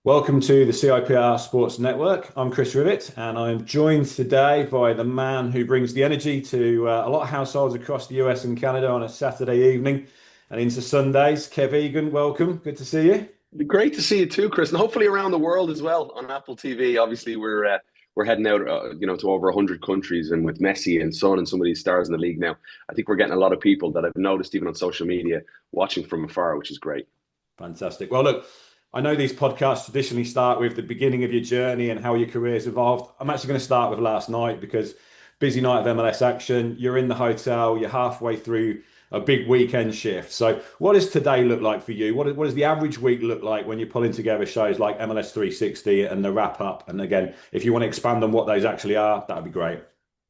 Welcome to the CIPR Sports Network. I'm Chris Rivet, and I'm joined today by the man who brings the energy to a lot of households across the US and Canada on a Saturday evening and into Sundays. Kev Egan, welcome. Good to see you. Great to see you too, Chris, and hopefully around the world as well on Apple TV. Obviously, we're heading out, to over 100 countries, and with Messi and Son and some of these stars in the league now, I think we're getting a lot of people that I've noticed even on social media watching from afar, which is great. Fantastic. Well, look, I know these podcasts traditionally start with the beginning of your journey and how your career's evolved. I'm actually going to start with last night because busy night of MLS action. You're in the hotel, you're halfway through a big weekend shift. So, what does today look like for you? What does the average week look like when you're pulling together shows like MLS 360 and the wrap up? And again, if you want to expand on what those actually are, that would be great.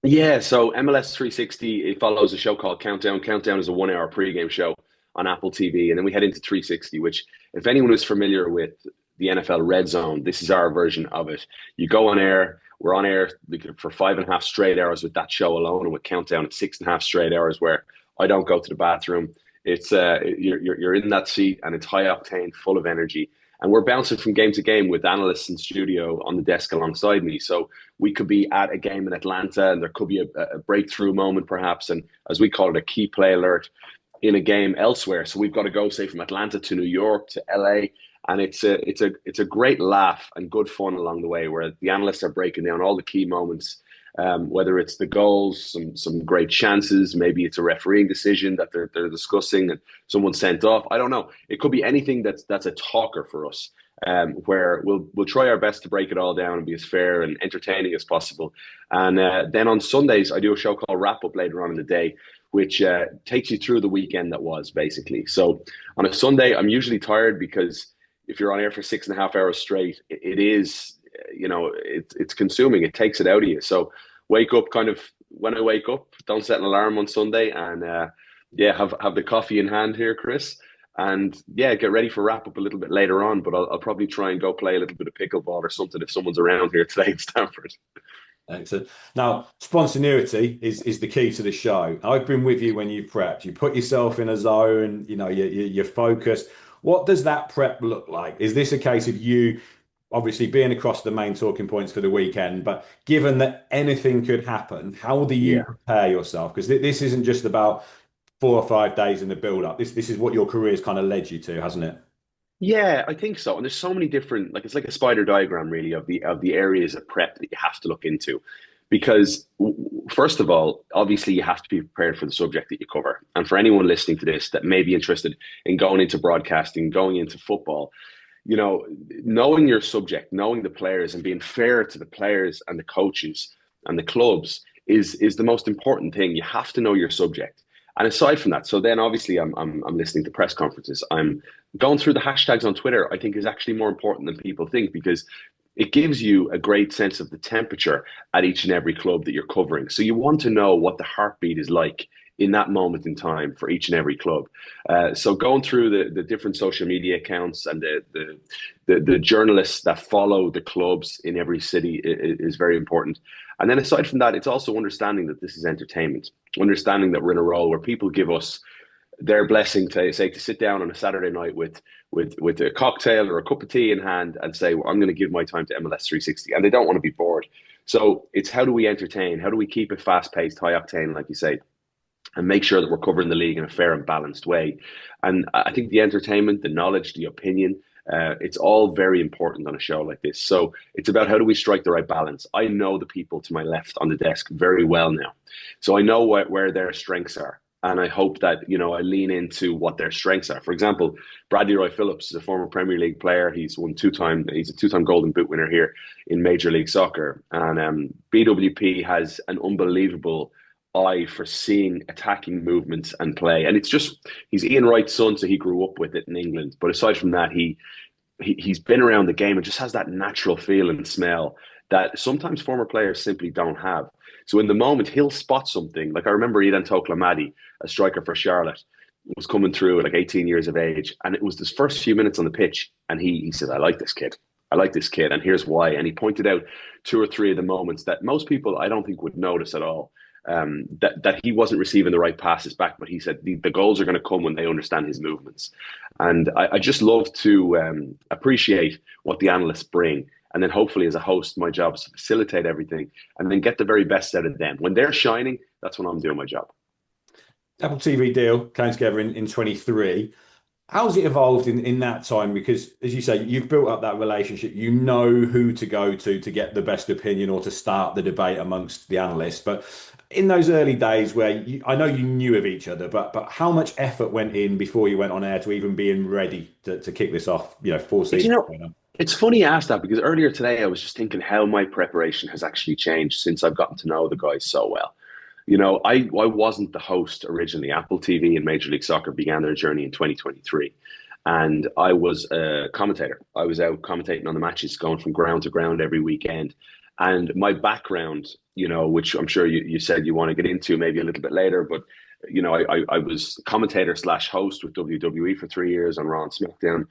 Yeah, so MLS 360, it follows a show called Countdown. Countdown is a 1 hour pregame show on Apple TV. And then we head into 360, which, if anyone is familiar with the NFL Red Zone, this is our version of it. You go on air, we're on air for 5.5 straight hours with that show alone, and with Countdown, it's 6.5 straight hours where I don't go to the bathroom. It's you're in that seat, and it's high octane, full of energy. And we're bouncing from game to game with analysts in studio on the desk alongside me. So we could be at a game in Atlanta, and there could be a breakthrough moment, perhaps, and as we call it, a key play alert in a game elsewhere. So we've got to go, say, from Atlanta to New York to LA, and it's a great laugh and good fun along the way, where the analysts are breaking down all the key moments, whether it's the goals, some great chances, maybe it's a refereeing decision that they're discussing and someone sent off. I don't know. It could be anything that's a talker for us. Where we'll try our best to break it all down and be as fair and entertaining as possible. And then on Sundays, I do a show called Wrap Up later on in the day, which takes you through the weekend that was, basically. So on a Sunday, I'm usually tired because if you're on air for 6.5 hours straight, it is, it's consuming. It takes it out of you. So wake up kind of when I wake up, don't set an alarm on Sunday, and have the coffee in hand here, Chris. And yeah, get ready for wrap up a little bit later on, but I'll probably try and go play a little bit of pickleball or something if someone's around here today in Stanford. Excellent. Now, spontaneity is the key to the show. I've been with you when you've prepped. You put yourself in a zone, you're focused. What does that prep look like? Is this a case of you obviously being across the main talking points for the weekend, but given that anything could happen, how do you Yeah. prepare yourself? Because this isn't just about 4 or 5 days in the build up. This is what your career's kind of led you to, hasn't it? Yeah, I think so. And there's so many different, like it's like a spider diagram really of the areas of prep that you have to look into. Because first of all, obviously you have to be prepared for the subject that you cover. And for anyone listening to this that may be interested in going into broadcasting, going into football, knowing your subject, knowing the players and being fair to the players and the coaches and the clubs is the most important thing. You have to know your subject. And aside from that, so then obviously I'm listening to press conferences. I'm going through the hashtags on Twitter. I think is actually more important than people think, because it gives you a great sense of the temperature at each and every club that you're covering. So you want to know what the heartbeat is like in that moment in time for each and every club. So going through the different social media accounts and the journalists that follow the clubs in every city is very important. And then aside from that, it's also understanding that this is entertainment, understanding that we're in a role where people give us their blessing to say to sit down on a Saturday night with a cocktail or a cup of tea in hand and say, well, I'm going to give my time to MLS 360, and they don't want to be bored. So it's how do we entertain? How do we keep it fast paced, high octane, like you say, and make sure that we're covering the league in a fair and balanced way? And I think the entertainment, the knowledge, the opinion, it's all very important on a show like this. So it's about how do we strike the right balance. I know the people to my left on the desk very well now. So I know where their strengths are. And I hope that, I lean into what their strengths are. For example, Bradley Roy Phillips is a former Premier League player. He's a two-time Golden Boot winner here in Major League Soccer. And BWP has an unbelievable eye for seeing attacking movements and play. And he's Ian Wright's son, so he grew up with it in England. But aside from that, he's been around the game and just has that natural feel and smell that sometimes former players simply don't have. So in the moment, he'll spot something. Like I remember Idan Toklamadi, a striker for Charlotte, was coming through at like 18 years of age. And it was his first few minutes on the pitch. And he said, I like this kid. I like this kid. And here's why. And he pointed out two or three of the moments that most people, I don't think, would notice at all. that he wasn't receiving the right passes back, but he said the goals are going to come when they understand his movements. And I just love to appreciate what the analysts bring. And then hopefully as a host, my job is to facilitate everything and then get the very best out of them. When they're shining, that's when I'm doing my job. Apple TV deal came together in 23. How's it evolved in that time? Because as you say, you've built up that relationship. You know who to go to get the best opinion or to start the debate amongst the analysts. But in those early days where I know you knew of each other, but how much effort went in before you went on air to even being ready to kick this off, 4 seasons ago? It's funny you asked that because earlier today I was just thinking how my preparation has actually changed since I've gotten to know the guys so well. I wasn't the host originally. Apple TV and Major League Soccer began their journey in 2023. And I was a commentator. I was out commentating on the matches, going from ground to ground every weekend. And my background, which I'm sure you said you want to get into maybe a little bit later, but I was commentator slash host with WWE for 3 years on Raw and SmackDown,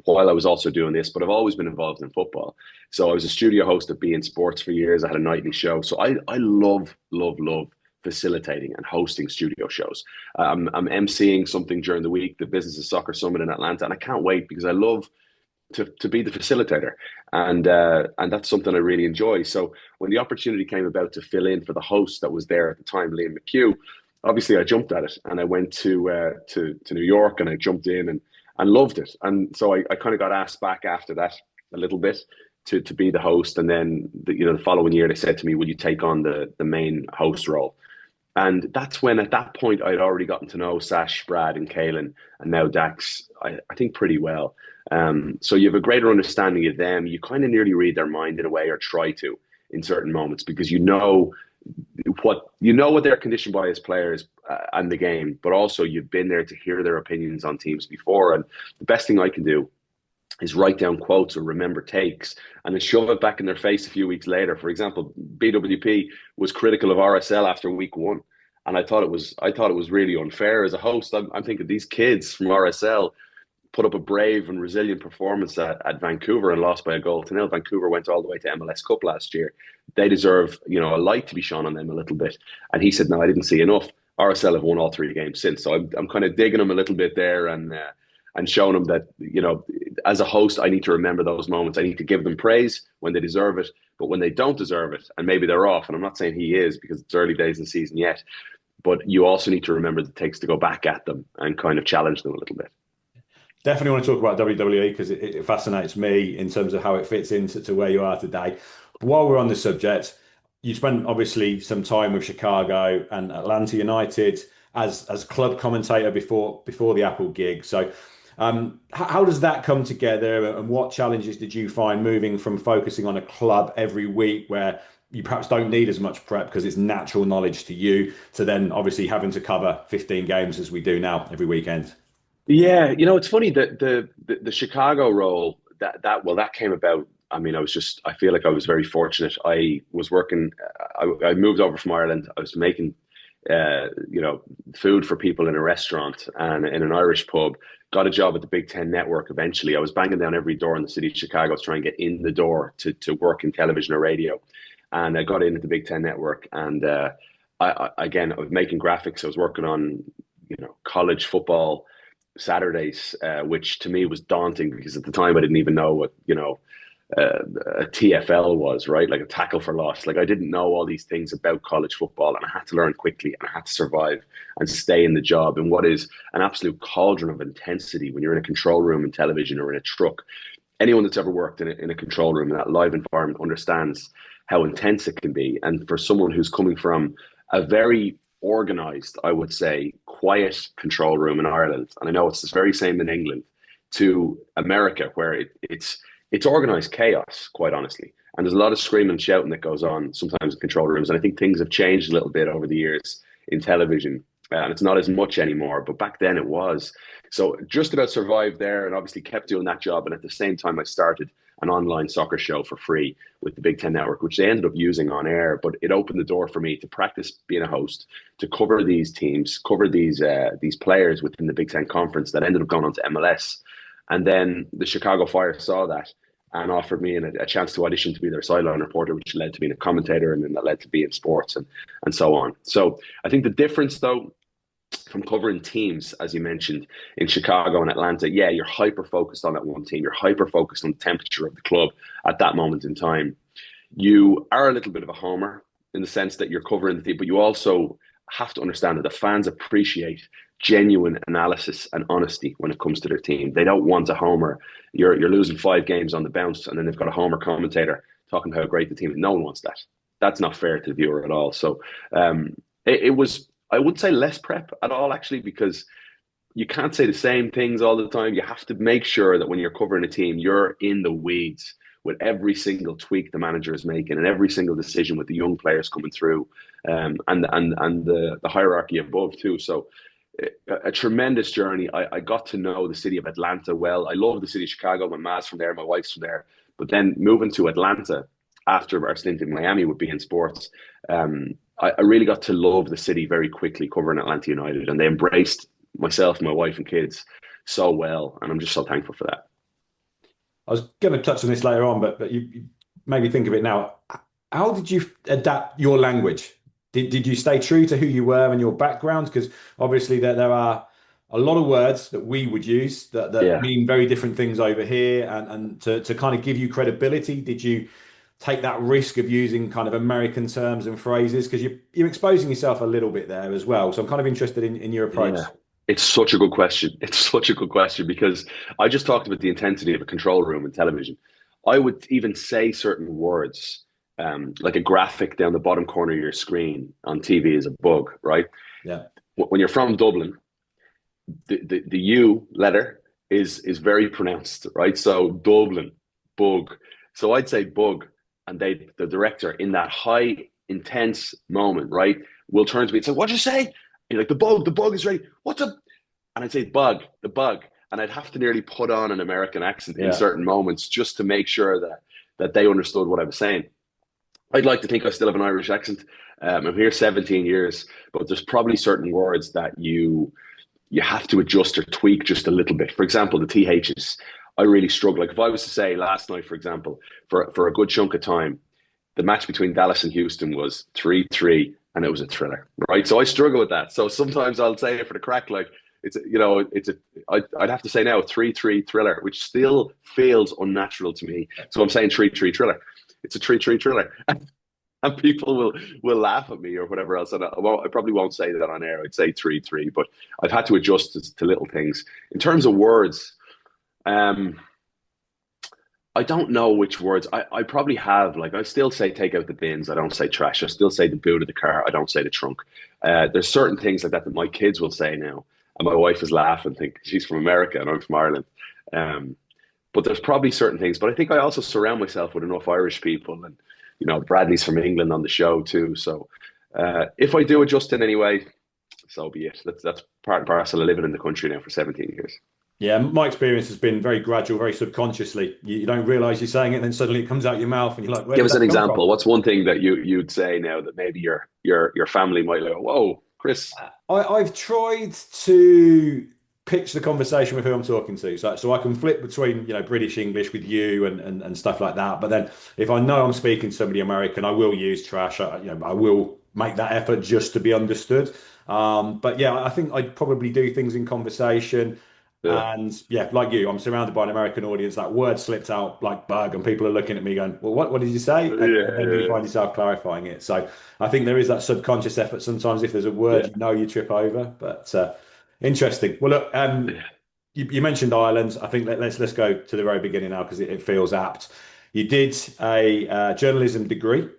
while I was also doing this. But I've always been involved in football. So I was a studio host at beIN Sports for years. I had a nightly show. So I love, love, love facilitating and hosting studio shows. I'm emceeing something during the week, the Business of Soccer Summit in Atlanta, and I can't wait because I love to be the facilitator, and that's something I really enjoy. So when the opportunity came about to fill in for the host that was there at the time, Liam McHugh, obviously I jumped at it and I went to New York and I jumped in and loved it. And so I kind of got asked back after that a little bit to be the host. And then the following year they said to me, "Will you take on the main host role?" And that's when, at that point, I'd already gotten to know Sash, Brad, and Kalen, and now Dax, I think, pretty well. So you have a greater understanding of them. You kind of nearly read their mind in a way, or try to, in certain moments, because you know what they're conditioned by as players and the game, but also you've been there to hear their opinions on teams before. And the best thing I can do is write down quotes or remember takes and then shove it back in their face a few weeks later. For example, BWP was critical of RSL after week one. And I thought it was really unfair as a host. I'm thinking these kids from RSL put up a brave and resilient performance at Vancouver and lost by a goal to nil. Vancouver went all the way to MLS Cup last year. They deserve, a light to be shone on them a little bit. And he said, "No, I didn't see enough." RSL have won all 3 games since. So I'm kind of digging him a little bit there and showing them that, as a host, I need to remember those moments. I need to give them praise when they deserve it, but when they don't deserve it, and maybe they're off, and I'm not saying he is because it's early days in the season yet, but you also need to remember the takes to go back at them and kind of challenge them a little bit. Definitely want to talk about WWE because it fascinates me in terms of how it fits into where you are today. But while we're on the subject, you spent obviously some time with Chicago and Atlanta United as club commentator before the Apple gig. So how does that come together and what challenges did you find moving from focusing on a club every week where you perhaps don't need as much prep because it's natural knowledge to you to then obviously having to cover 15 games as we do now every weekend? Yeah, it's funny that the Chicago role that came about. I mean, I feel like I was very fortunate. I was working. I moved over from Ireland. I was making, food for people in a restaurant and in an Irish pub. Got a job at the Big Ten Network. Eventually, I was banging down every door in the city of Chicago to try and get in the door to work in television or radio. And I got in at the Big Ten Network, and I was making graphics. I was working on, college football Saturdays, which to me was daunting because at the time I didn't even know what a TFL was, right? Like a tackle for loss. Like I didn't know all these things about college football, and I had to learn quickly, and I had to survive and stay in the job in what is an absolute cauldron of intensity when you're in a control room in television or in a truck. Anyone that's ever worked in a control room in that live environment understands how intense it can be. And for someone who's coming from a very organized, I would say, quiet control room in Ireland, and I know it's the very same in England, to America, where it's organized chaos, quite honestly. And there's a lot of screaming and shouting that goes on sometimes in control rooms. And I think things have changed a little bit over the years in television. And it's not as much anymore, but back then it was. So just about survived there and obviously kept doing that job. And at the same time, I started an online soccer show for free with the Big Ten Network, which they ended up using on air. But it opened the door for me to practice being a host, to cover these teams, cover these players within the Big Ten Conference that ended up going on to MLS. And then the Chicago Fire saw that and offered me a chance to audition to be their sideline reporter, which led to being a commentator, and then that led to being sports and so on. So I think the difference, though, from covering teams, as you mentioned, in Chicago and Atlanta, yeah, you're hyper focused on that one team. You're hyper focused on the temperature of the club at that moment in time. You are a little bit of a homer in the sense that you're covering the team, but you also have to understand that the fans appreciate genuine analysis and honesty when it comes to their team. They don't want a homer. You're losing 5 games on the bounce, and then they've got a homer commentator talking about how great the team is. No one wants that. That's not fair to the viewer at all. So it was, I would say, less prep at all, actually, because you can't say the same things all the time. You have to make sure that when you're covering a team, you're in the weeds with every single tweak the manager is making and every single decision with the young players coming through, and the hierarchy above too. So a tremendous journey. I got to know the city of Atlanta well. I love the city of Chicago. My ma's from there. My wife's from there. But then moving to Atlanta after our stint in Miami with beIN Sports, I really got to love the city very quickly covering Atlanta United, and they embraced myself, my wife, and kids so well, and I'm just so thankful for that. I was going to touch on this later on, but you made me think of it now. How did you adapt your language? Did you stay true to who you were and your background? Because obviously there are a lot of words that we would use that Yeah, mean very different things over here, and to kind of give you credibility, did you take that risk of using kind of American terms and phrases? Because you're exposing yourself a little bit there as well. So I'm kind of interested in your approach. yeah. It's such a good question. It's such a good question because I just talked about the intensity of a control room in television. I would even say certain words, like a graphic down the bottom corner of your screen on TV is a bug, right? Yeah. When you're from Dublin, the U letter is very pronounced, right? So Dublin, bug. So I'd say bug, and the director in that high intense moment, right, will turn to me and say, "What'd you say?" And you're like, the bug is ready. What's up? And I'd say bug, the bug, and I'd have to nearly put on an American accent in Yeah. certain moments just to make sure that they understood what I was saying. I'd like to think I still have an Irish accent. I'm here 17 years, but there's probably certain words that you have to adjust or tweak just a little bit. For example, the THs, I really struggle. Like if I was to say last night, for example, for a good chunk of time, the match between Dallas and Houston was 3-3 and it was a thriller, right? So I struggle with that. So sometimes I'll say it for the crack, like I'd have to say now 3-3 thriller, which still feels unnatural to me. So I'm saying 3-3 thriller. It's a 3-3 thriller. And people will laugh at me or whatever else. And I probably won't say that on air. I'd say 3-3, but I've had to adjust to little things. In terms of words, I don't know which words. I probably have, like, I still say take out the bins. I don't say trash. I still say the boot of the car. I don't say the trunk. There's certain things like that my kids will say now. And my wife is laughing, think she's from America and I'm from Ireland. But there's probably certain things. But I think I also surround myself with enough Irish people, and Bradley's from England on the show too. So if I do adjust in any way, so be it. That's part and parcel of living in the country now for 17 years. Yeah, my experience has been very gradual, very subconsciously. You don't realize you're saying it, and then suddenly it comes out your mouth, and you're like, "Where Give did us an that come from?" example. What's one thing that you'd say now that maybe your family might go, "Whoa, Chris." I've tried to pitch the conversation with who I'm talking to, so I can flip between British English with you and stuff like that. But then if I know I'm speaking to somebody American, I will use trash. I will make that effort just to be understood. But yeah, I think I'd probably do things in conversation. Yeah, And yeah, like you, I'm surrounded by an American audience. That word slipped out like bug, and people are looking at me going, "Well, what did you say?" And then you yeah, find yourself clarifying it. So I think there is that subconscious effort sometimes. If there's a word yeah, you trip over, but interesting. Well, look, yeah. you mentioned Ireland. I think let's go to the very beginning now because it feels apt. You did a journalism degree.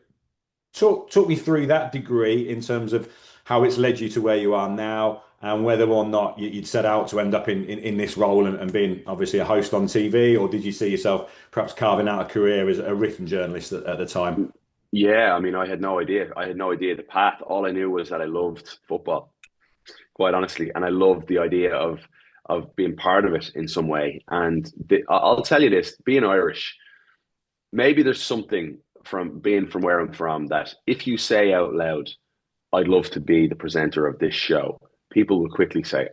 Talk me through that degree in terms of how it's led you to where you are now, and whether or not you'd set out to end up in this role and being obviously a host on TV, or did you see yourself perhaps carving out a career as a written journalist at the time? Yeah, I mean, I had no idea. I had no idea the path. All I knew was that I loved football, quite honestly, and I loved the idea of being part of it in some way. And I'll tell you this: being Irish, maybe there's something from being from where I'm from that if you say out loud, "I'd love to be the presenter of this show," people will quickly say,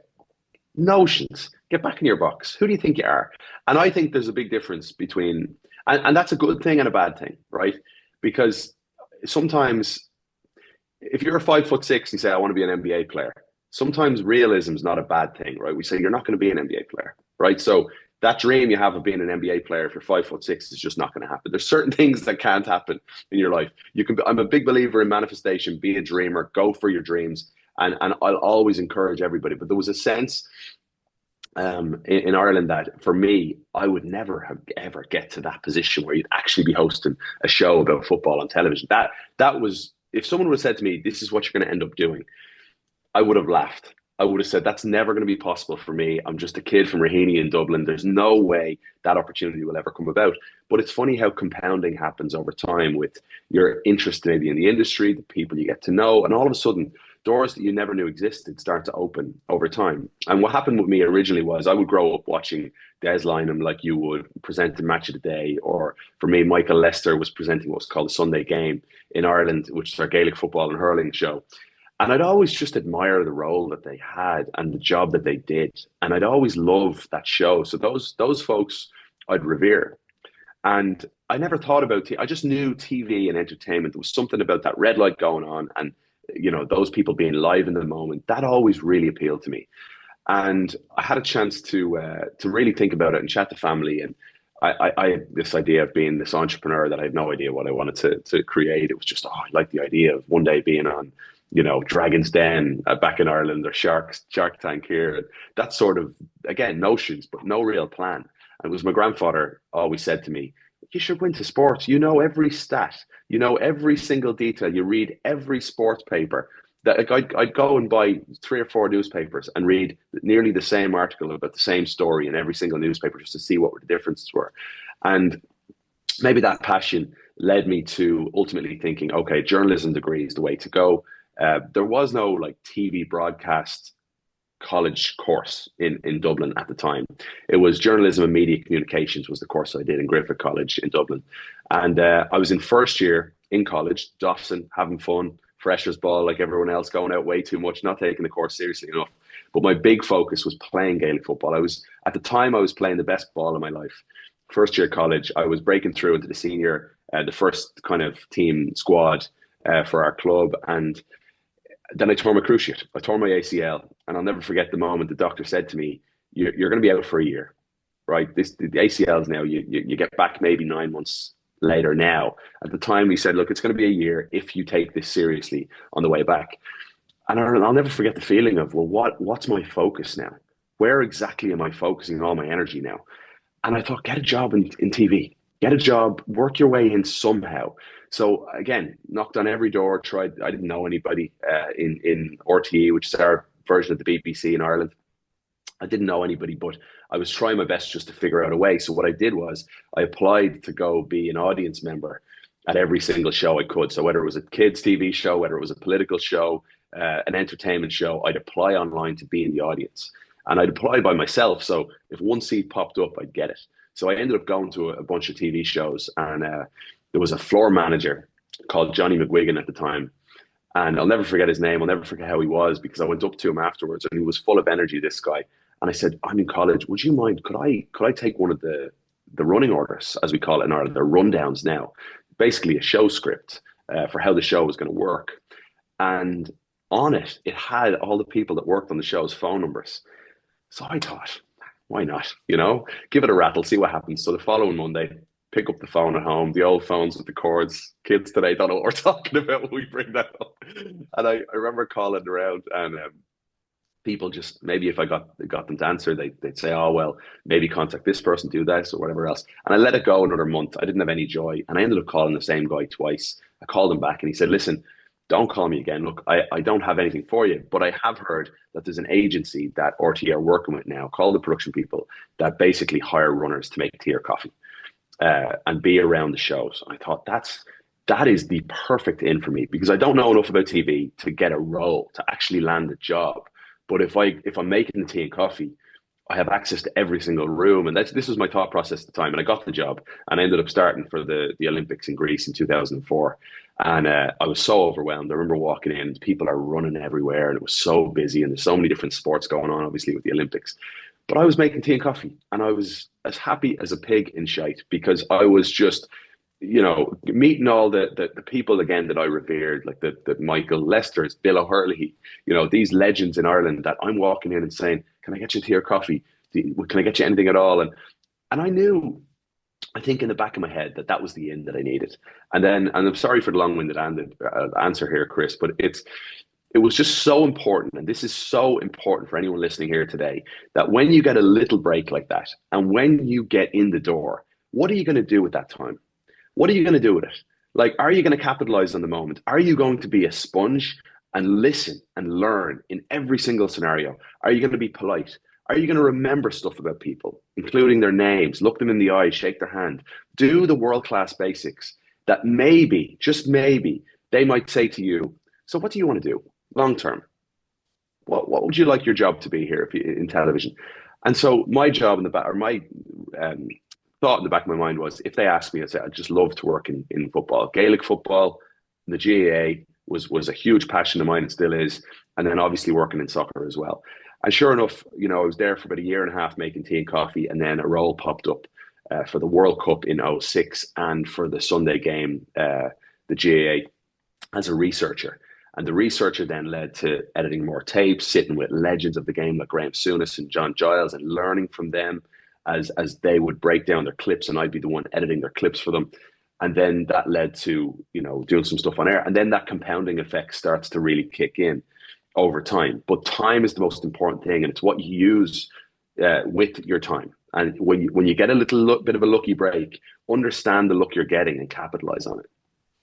"Notions, get back in your box. Who do you think you are?" And I think there's a big difference between And that's a good thing and a bad thing, right? Because sometimes if you're 5'6" and you say, I want to be an NBA player, sometimes realism is not a bad thing, right? We say you're not going to be an NBA player, right? So that dream you have of being an NBA player if you're 5'6" is just not going to happen. There's certain things that can't happen in your life. You can. I'm a big believer in manifestation. Be a dreamer. Go for your dreams. And I'll always encourage everybody. But there was a sense in Ireland that for me, I would never have ever get to that position where you'd actually be hosting a show about football on television. That was, if someone would have said to me, "This is what you're going to end up doing," I would have laughed. I would have said, that's never going to be possible for me. I'm just a kid from Raheny in Dublin. There's no way that opportunity will ever come about. But it's funny how compounding happens over time with your interest maybe in the industry, the people you get to know, and all of a sudden, doors that you never knew existed start to open over time. And what happened with me originally was I would grow up watching Des Lynam like you would, presenting Match of the Day, or for me, Michael Lester was presenting what was called the Sunday Game in Ireland, which is our Gaelic football and hurling show. And I'd always just admire the role that they had and the job that they did. And I'd always love that show. So those folks I'd revere. And I never thought about I just knew TV and entertainment. There was something about that red light going on and those people being live in the moment. That always really appealed to me. And I had a chance to really think about it and chat to family. And I had this idea of being this entrepreneur that I had no idea what I wanted to create. It was just, I like the idea of one day being on Dragon's Den back in Ireland, or Shark Tank here. That sort of, again, notions, but no real plan. And it was my grandfather always said to me, you should go into sports. You know every stat. You know every single detail. You read every sports paper. That I'd go and buy 3 or 4 newspapers and read nearly the same article about the same story in every single newspaper just to see what the differences were. And maybe that passion led me to ultimately thinking, okay, journalism degree is the way to go. There was no like TV broadcast college course in Dublin at the time. It was journalism and media communications was the course I did in Griffith College in Dublin. And I was in first year in college, Dawson, having fun, freshers ball like everyone else, going out way too much, not taking the course seriously enough. But my big focus was playing Gaelic football. At the time I was playing the best ball of my life. First year college, I was breaking through into the senior, the first kind of team squad for our club. And then I tore my cruciate. I tore my ACL, and I'll never forget the moment the doctor said to me, "You're going to be out for a year, right? The ACLs now. You get back maybe 9 months later. Now, at the time, he said, look, it's going to be a year if you take this seriously on the way back." And I'll never forget the feeling of, well, what's my focus now? Where exactly am I focusing all my energy now? And I thought, get a job in TV, get a job, work your way in somehow. So again, knocked on every door, tried. I didn't know anybody in RTE, which is our version of the BBC in Ireland. I didn't know anybody, but I was trying my best just to figure out a way. So what I did was I applied to go be an audience member at every single show I could. So whether it was a kids TV show, whether it was a political show, an entertainment show, I'd apply online to be in the audience. And I'd apply by myself. So if one seat popped up, I'd get it. So I ended up going to a bunch of TV shows, and there was a floor manager called Johnny McGuigan at the time. And I'll never forget his name. I'll never forget how he was, because I went up to him afterwards and he was full of energy, this guy. And I said, I'm in college. Would you mind? Could I take one of the running orders, as we call it in Ireland, the rundowns now, basically a show script for how the show was going to work. And on it, it had all the people that worked on the show's phone numbers. So I thought, why not? Give it a rattle, see what happens. So the following Monday, pick up the phone at home, the old phones with the cords. Kids today don't know what we're talking about when we bring that up. And I remember calling around, and people just, maybe if I got them to answer, they'd say, oh, well, maybe contact this person, do this or whatever else. And I let it go another month. I didn't have any joy. And I ended up calling the same guy twice. I called him back and he said, listen, don't call me again. Look, I don't have anything for you, but I have heard that there's an agency that RTE are working with now called the Production People that basically hire runners to make tea or coffee and be around the shows. I thought that is the perfect in for me, because I don't know enough about TV to get a role, to actually land a job. But if I'm making the tea and coffee, I have access to every single room. And this was my thought process at the time. And I got the job and I ended up starting for the Olympics in Greece in 2004. And I was so overwhelmed. I remember walking in, people are running everywhere and it was so busy and there's so many different sports going on, obviously, with the Olympics. But I was making tea and coffee, and I was as happy as a pig in shite because I was just, meeting all the people again that I revered, like the Michael Lesters, Bill O'Hurley, these legends in Ireland that I'm walking in and saying, "Can I get you tea or coffee? Can I get you anything at all?" And I knew, I think in the back of my head that that was the end that I needed. And I'm sorry for the long-winded answer here, Chris, but it was just so important, and this is so important for anyone listening here today, that when you get a little break like that, and when you get in the door, what are you going to do with that time? What are you going to do with it? Like, are you going to capitalize on the moment? Are you going to be a sponge and listen and learn in every single scenario? Are you going to be polite? Are you going to remember stuff about people, including their names, look them in the eye, shake their hand, do the world class basics that maybe, just maybe, they might say to you, "So, what do you want to do long term? What would you like your job to be here if you, in television?" And so my job in the back, or my um, thought in the back of my mind was, if they asked me, I'd say I'd just love to work in football, Gaelic football. The GAA was a huge passion of mine, and still is, and then obviously working in soccer as well. And sure enough, I was there for about a year and a half making tea and coffee, and then a role popped up for the World Cup in '06 and for the Sunday game, the GAA, as a researcher. And the researcher then led to editing more tapes, sitting with legends of the game like Graham Souness and John Giles, and learning from them as they would break down their clips, and I'd be the one editing their clips for them. And then that led to, doing some stuff on air. And then that compounding effect starts to really kick in over time. But time is the most important thing, and it's what you use with your time. And when you get a little bit of a lucky break, understand the look you're getting and capitalize on it.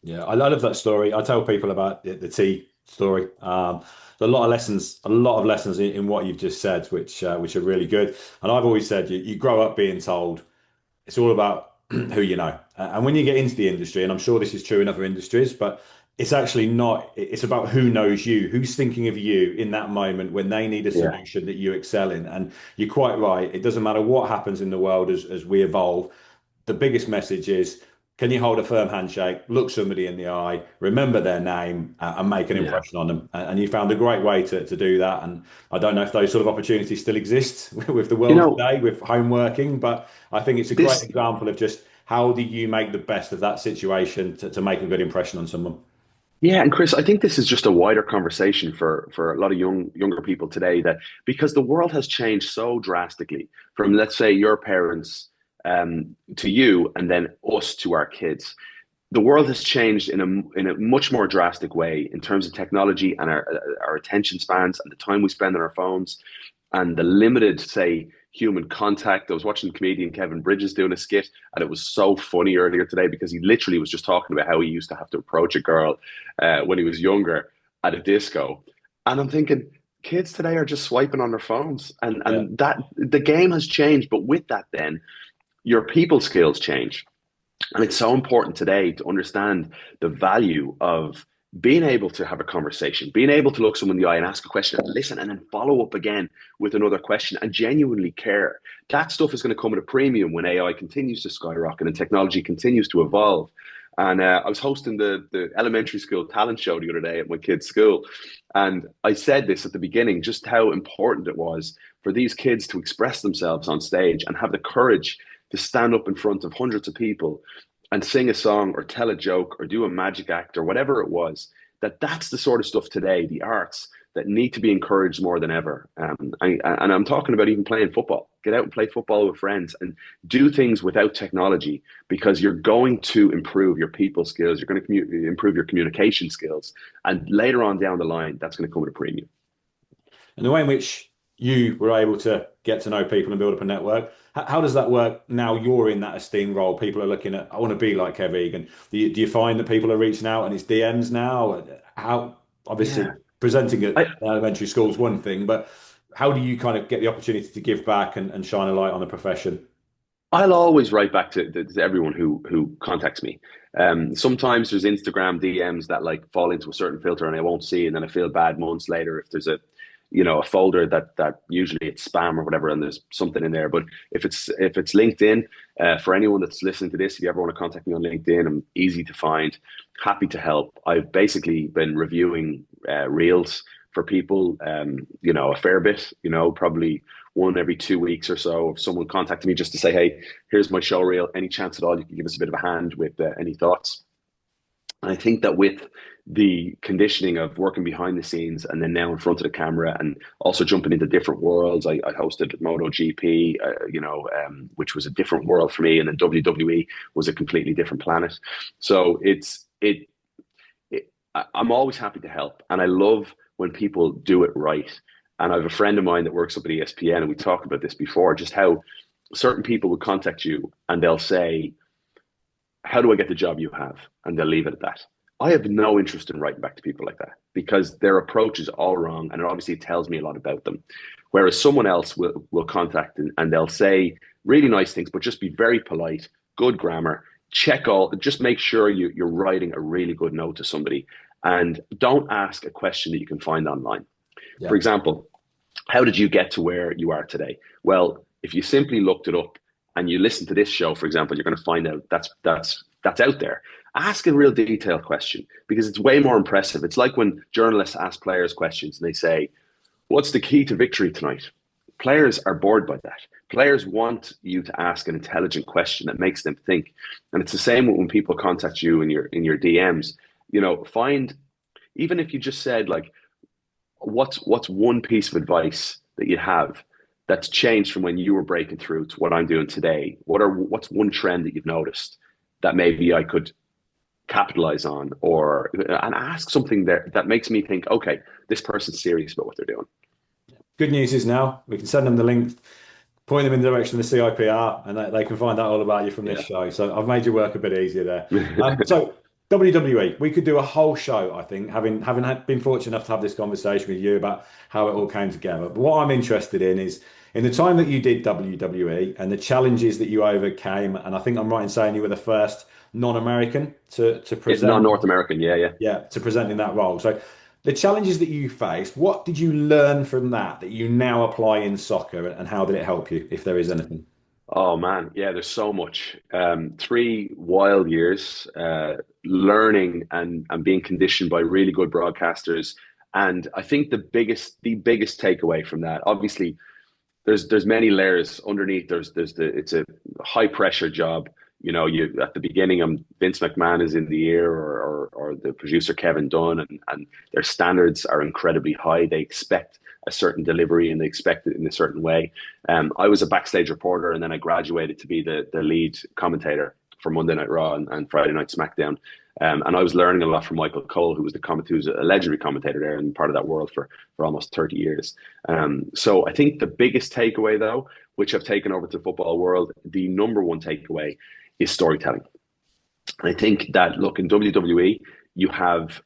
Yeah, I love that story. I tell people about the tea story. There's a lot of lessons in what you've just said, which are really good. And I've always said you grow up being told it's all about who you know. And when you get into the industry, and I'm sure this is true in other industries, but it's actually not, it's about who knows you, who's thinking of you in that moment when they need a Yeah. solution that you excel in. And you're quite right. It doesn't matter what happens in the world as we evolve. The biggest message is, can you hold a firm handshake, look somebody in the eye, remember their name, and make an Yeah. impression on them? And you found a great way to do that. And I don't know if those sort of opportunities still exist with the You world know, today, with home working, but I think it's a great this example of just how do you make the best of that situation to make a good impression on someone. Yeah, and Chris, I think this is just a wider conversation for a lot of younger people today, that because the world has changed so drastically from, let's say, your parents to you, and then us to our kids. The world has changed in a much more drastic way in terms of technology and our attention spans and the time we spend on our phones and the limited, say, human contact. I was watching comedian Kevin Bridges doing a skit, and it was so funny earlier today because he literally was just talking about how he used to have to approach a girl when he was younger at a disco. And I'm thinking, kids today are just swiping on their phones, and Yeah. that the game has changed. But with that, then your people skills change. And it's so important today to understand the value of being able to have a conversation, being able to look someone in the eye and ask a question and listen, and then follow up again with another question and genuinely care. That stuff is going to come at a premium when AI continues to skyrocket and technology continues to evolve. And I was hosting the elementary school talent show the other day at my kid's school. And I said this at the beginning, just how important it was for these kids to express themselves on stage and have the courage to stand up in front of hundreds of people and sing a song or tell a joke or do a magic act or whatever it was. That's the sort of stuff today, the arts, that need to be encouraged more than ever. And I'm talking about even playing football. Get out and play football with friends and do things without technology, because you're going to improve your people skills. You're going to improve your communication skills. And later on down the line, that's going to come at a premium. And the way in which you were able to get to know people and build up a network, how does that work now you're in that esteemed role? People are looking at, I want to be like Kev Egan. Do you find that people are reaching out and it's DMs now? How, obviously, Yeah. presenting at I, elementary school is one thing, but how do you kind of get the opportunity to give back and shine a light on the profession? I'll always write back to everyone who contacts me. Sometimes there's Instagram DMs that like fall into a certain filter and I won't see, and then I feel bad months later if there's a folder that usually it's spam or whatever, and there's something in there. But if it's LinkedIn, for anyone that's listening to this, if you ever want to contact me on LinkedIn, I'm easy to find, happy to help. I've basically been reviewing reels for people, a fair bit, probably one every 2 weeks or so, if someone contacted me just to say, hey, here's my show reel. Any chance at all you can give us a bit of a hand with any thoughts? And I think that with the conditioning of working behind the scenes and then now in front of the camera and also jumping into different worlds, I hosted MotoGP, which was a different world for me, and then WWE was a completely different planet. So I'm always happy to help, and I love when people do it right. And I have a friend of mine that works up at ESPN, and we talked about this before, just how certain people would contact you and they'll say, how do I get the job you have? And they'll leave it at that. I have no interest in writing back to people like that because their approach is all wrong, and it obviously tells me a lot about them. Whereas someone else will contact and they'll say really nice things, but just be very polite, good grammar, just make sure you're writing a really good note to somebody, and don't ask a question that you can find online. Yeah. For example, how did you get to where you are today? Well, if you simply looked it up and you listen to this show, for example, you're going to find out that's out there. Ask a real detailed question because it's way more impressive. It's like when journalists ask players questions and they say, what's the key to victory tonight? Players are bored by that. Players want you to ask an intelligent question that makes them think. And it's the same when people contact you in your DMs. Find, even if you just said like, what's one piece of advice that you have that's changed from when you were breaking through to what I'm doing today? What's one trend that you've noticed that maybe I could capitalize on, and ask something that makes me think, okay, this person's serious about what they're doing. Good news is now we can send them the link, point them in the direction of the CIPR, and they can find out all about you from this show. So I've made your work a bit easier there. So WWE, we could do a whole show, I think, having been fortunate enough to have this conversation with you about how it all came together. But what I'm interested in is in the time that you did WWE and the challenges that you overcame, and I think I'm right in saying you were the first non-American to present. Non-North American, yeah, to present in that role. So the challenges that you faced, what did you learn from that you now apply in soccer, and how did it help you, if there is anything? Oh man, yeah, there's so much. 3 wild years, learning and being conditioned by really good broadcasters. And I think the biggest takeaway from that, obviously, there's many layers underneath. It's a high pressure job. You at the beginning, Vince McMahon is in the ear, or the producer Kevin Dunn, and their standards are incredibly high. They expect a certain delivery and they expect it in a certain way. I was a backstage reporter, and then I graduated to be the lead commentator for Monday Night Raw and Friday Night SmackDown. And I was learning a lot from Michael Cole, who was a legendary commentator there and part of that world for almost 30 years. So I think the biggest takeaway, though, which I've taken over to the football world, the number one takeaway is storytelling. And I think that, look, in WWE, you have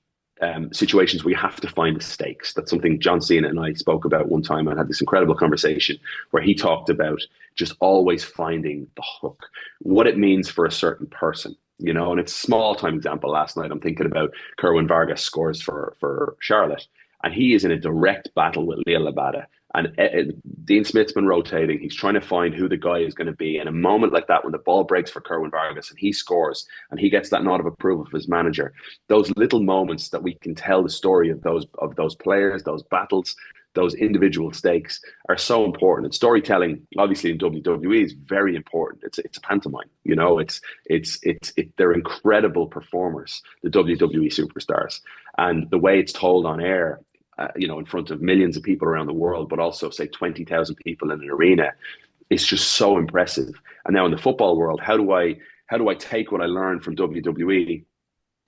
situations where you have to find the stakes. That's something John Cena and I spoke about one time. I had this incredible conversation where he talked about just always finding the hook, what it means for a certain person. And it's a small time example. Last night, I'm thinking about Kerwin Vargas scores for Charlotte, and he is in a direct battle with Leo Labada. And Dean Smith's been rotating. He's trying to find who the guy is going to be. And a moment like that, when the ball breaks for Kerwin Vargas and he scores and he gets that nod of approval from his manager, those little moments that we can tell the story of those players, those battles, those individual stakes are so important. And storytelling, obviously, in WWE is very important. It's a pantomime. They're incredible performers, the WWE superstars, and the way it's told on air, in front of millions of people around the world, but also say 20,000 people in an arena, it's just so impressive. And now in the football world, how do I take what I learned from WWE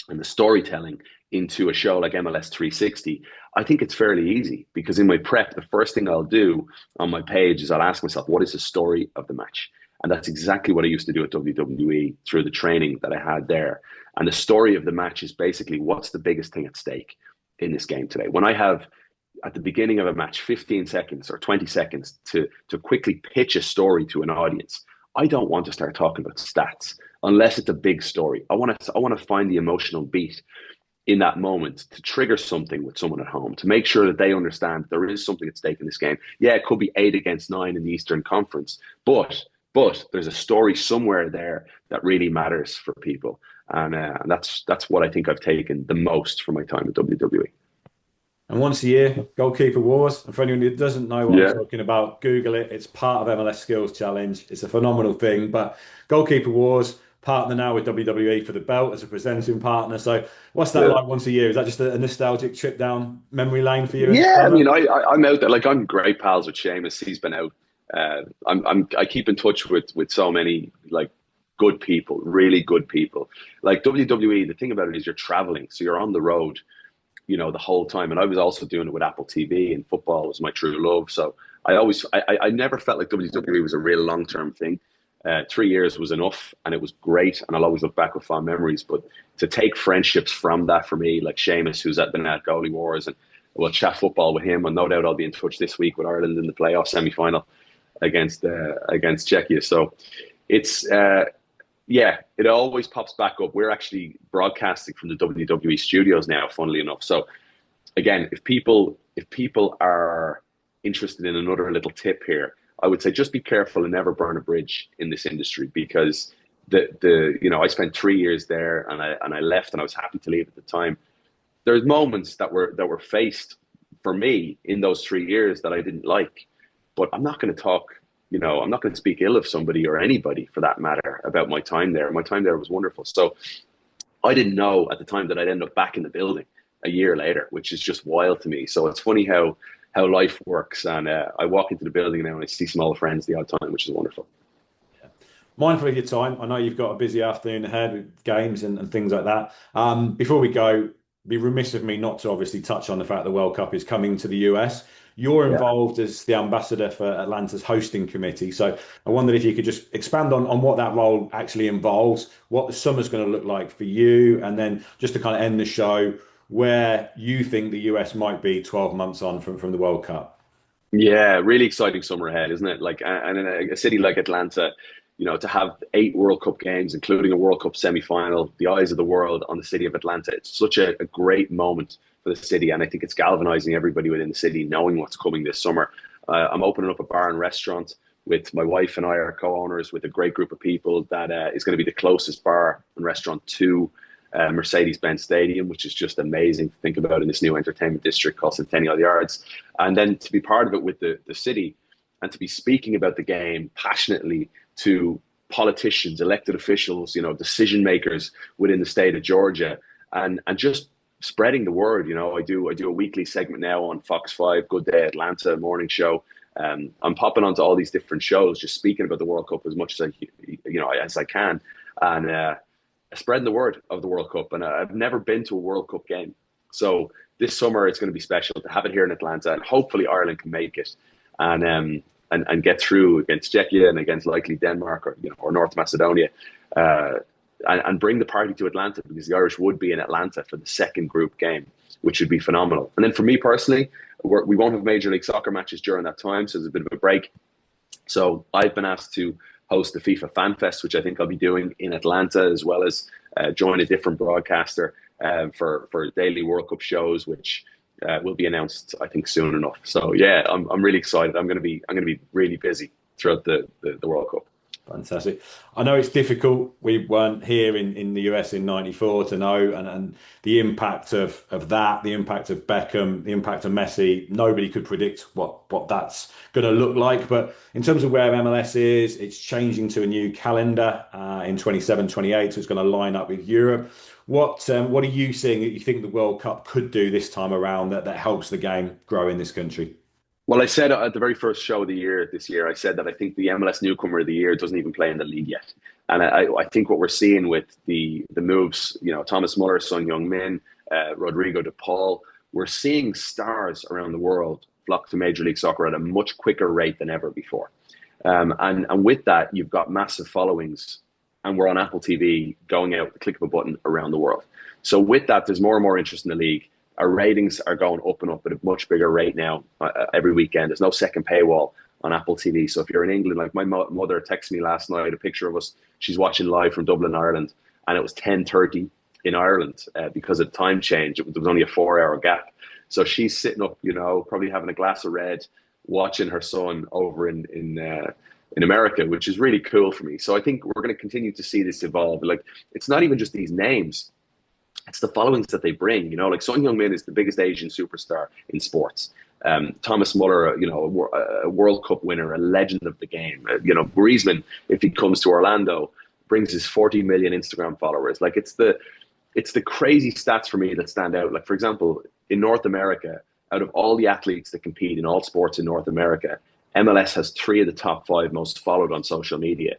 and the storytelling into a show like MLS 360? I think it's fairly easy, because in my prep, the first thing I'll do on my page is I'll ask myself, what is the story of the match? And that's exactly what I used to do at WWE through the training that I had there. And the story of the match is basically, what's the biggest thing at stake in this game today? When I have, at the beginning of a match, 15 seconds or 20 seconds to quickly pitch a story to an audience, I don't want to start talking about stats unless it's a big story. I want to find the emotional beat in that moment to trigger something with someone at home, to make sure that they understand there is something at stake in this game. Yeah, it could be 8 against 9 in the Eastern Conference, but there's a story somewhere there that really matters for people. And that's what I think I've taken the most from my time at WWE. And once a year, goalkeeper wars. And for anyone who doesn't know what I'm Yeah, talking about, Google it. It's part of MLS Skills Challenge. It's a phenomenal thing. But goalkeeper wars, partner now with WWE for the belt as a presenting partner. So what's that yeah. like once a year? Is that just a nostalgic trip down memory lane for you in the Yeah, I summer? mean, I'm out there. Like, I'm great pals with Seamus. He's been out. I keep in touch with so many like good people, really good people. Like WWE, the thing about it is you're traveling, so you're on the road, the whole time. And I was also doing it with Apple TV, and football was my true love. So I never felt like WWE was a real long term thing. 3 years was enough, and it was great, and I'll always look back with fond memories. But to take friendships from that for me, like Seamus, who's at the Net Goalie Wars, and we'll chat football with him, and no doubt I'll be in touch this week with Ireland in the playoff semi final against Czechia. So it's yeah, it always pops back up. We're actually broadcasting from the WWE studios now, funnily enough. So again, if people are interested in another little tip here, I would say just be careful and never burn a bridge in this industry, because I spent 3 years there, and I left, and I was happy to leave at the time. There's moments that were faced for me in those 3 years that I didn't like, but I'm not going to talk. I'm not going to speak ill of somebody or anybody for that matter about my time there. My time there was wonderful. So I didn't know at the time that I'd end up back in the building a year later, which is just wild to me. So it's funny how life works. And I walk into the building now and I see some old friends the odd time, which is wonderful. Mindful of your time. I know you've got a busy afternoon ahead with games and things like that. Before we go, be remiss of me not to obviously touch on the fact the World Cup is coming to the US. You're Yeah. involved as the ambassador for Atlanta's hosting committee. So I wondered if you could just expand on what that role actually involves, what the summer's going to look like for you, and then just to kind of end the show, where you think the US might be 12 months on from the World Cup. Yeah, really exciting summer ahead, isn't it? Like, and in a city like Atlanta, to have 8 World Cup games, including a World Cup semi-final, the eyes of the world on the city of Atlanta. It's such a great moment for the city, and I think it's galvanizing everybody within the city, knowing what's coming this summer. I'm opening up a bar and restaurant with my wife, and I are co-owners with a great group of people that is going to be the closest bar and restaurant to Mercedes-Benz Stadium, which is just amazing to think about in this new entertainment district called Centennial Yards. And then to be part of it with the city, and to be speaking about the game passionately to politicians, elected officials, decision makers within the state of Georgia, and just spreading the word. I do a weekly segment now on Fox 5, Good Day Atlanta morning show. I'm popping onto all these different shows, just speaking about the World Cup as much as I can, and spreading the word of the World Cup. And I've never been to a World Cup game, so this summer it's going to be special to have it here in Atlanta, and hopefully Ireland can make it, and get through against Czechia and against likely Denmark or North Macedonia, and bring the party to Atlanta, because the Irish would be in Atlanta for the second group game, which would be phenomenal. And then for me personally, we won't have Major League Soccer matches during that time, so there's a bit of a break. So I've been asked to host the FIFA Fan Fest, which I think I'll be doing in Atlanta, as well as join a different broadcaster for daily World Cup shows, which will be announced, I think, soon enough. So yeah, I'm really excited. I'm going to be really busy throughout the World Cup. Fantastic. I know it's difficult. We weren't here in the US in '94 to know, and the impact of that, the impact of Beckham, the impact of Messi. Nobody could predict what that's going to look like. But in terms of where MLS is, it's changing to a new calendar in 27, 28. So it's going to line up with Europe. What are you seeing that you think the World Cup could do this time around that helps the game grow in this country? Well, I said at the very first show of the year this year, I said that I think the MLS newcomer of the year doesn't even play in the league yet. And I think what we're seeing with the moves, Thomas Muller, Son Heung-min, Rodrigo de Paul, we're seeing stars around the world flock to Major League Soccer at a much quicker rate than ever before. And with that, you've got massive followings, and we're on Apple TV going out with the click of a button around the world. So with that, there's more and more interest in the league. Our ratings are going up and up at a much bigger rate now every weekend. There's no second paywall on Apple TV. So if you're in England, like my mother texted me last night, a picture of us, she's watching live from Dublin, Ireland, and it was 10:30 in Ireland because of time change. There was only a 4 hour gap. So she's sitting up, probably having a glass of red, watching her son over in America, which is really cool for me. So I think we're going to continue to see this evolve. Like, it's not even just these names. it's the followings that they bring. You know, like Son Heung-min is the biggest Asian superstar in sports. Thomas Muller, you know, a World Cup winner, a legend of the game. You know, Griezmann, if he comes to Orlando, brings his 40 million Instagram followers. Like it's the crazy stats for me that stand out. Like, for example, in North America, out of all the athletes that compete in all sports in North America, MLS has 3 of the top 5 most followed on social media.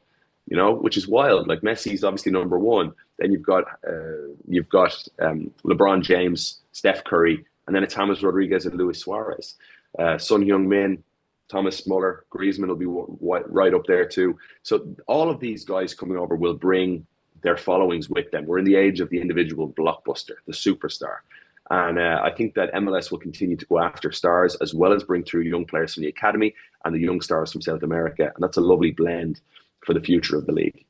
You know, which is wild. Like Messi's obviously number one. Then you've got LeBron James, Steph Curry, and then it's James Rodriguez and Luis Suarez. Son Heung-min, Thomas Muller, Griezmann will be right up there too. So all of these guys coming over will bring their followings with them. We're in the age of the individual blockbuster, the superstar. And I think that MLS will continue to go after stars as well as bring through young players from the academy and the young stars from South America. And that's a lovely blend for the future of the league.